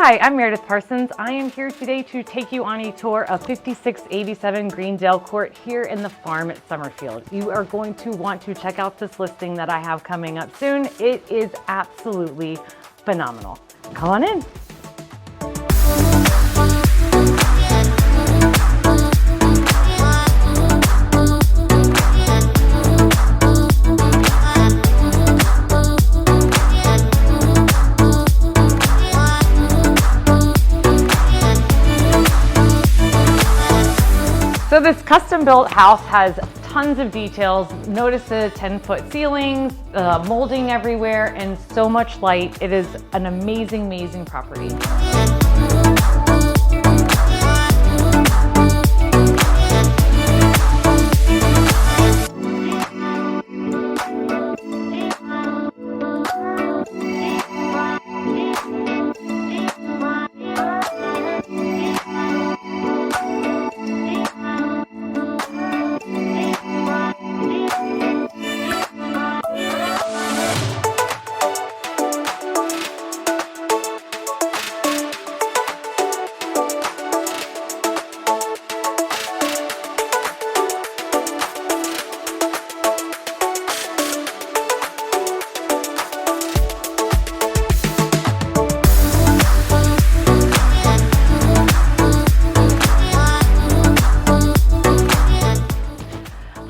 Hi, I'm Meredith Parsons. I am here today to take you on a tour of 5687 Greendale Court here in the farm at Summerfield. You are going to want to check out this listing that I have coming up soon. It is absolutely phenomenal. Come on in. So this custom-built house has tons of details. Notice the 10-foot ceilings, molding everywhere, and so much light. It is an amazing, amazing property.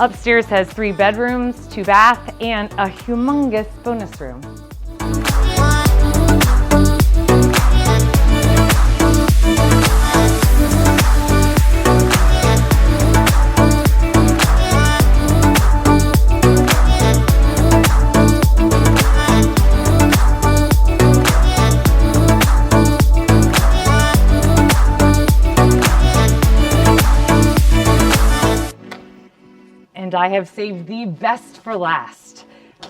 Upstairs has 3 bedrooms, 2 baths, and a humongous bonus room. And I have saved the best for last.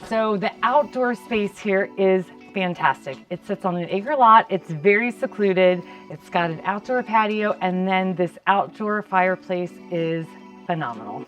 So the outdoor space here is fantastic. It sits on an acre lot. It's very secluded. It's got an outdoor patio, and then this outdoor fireplace is phenomenal.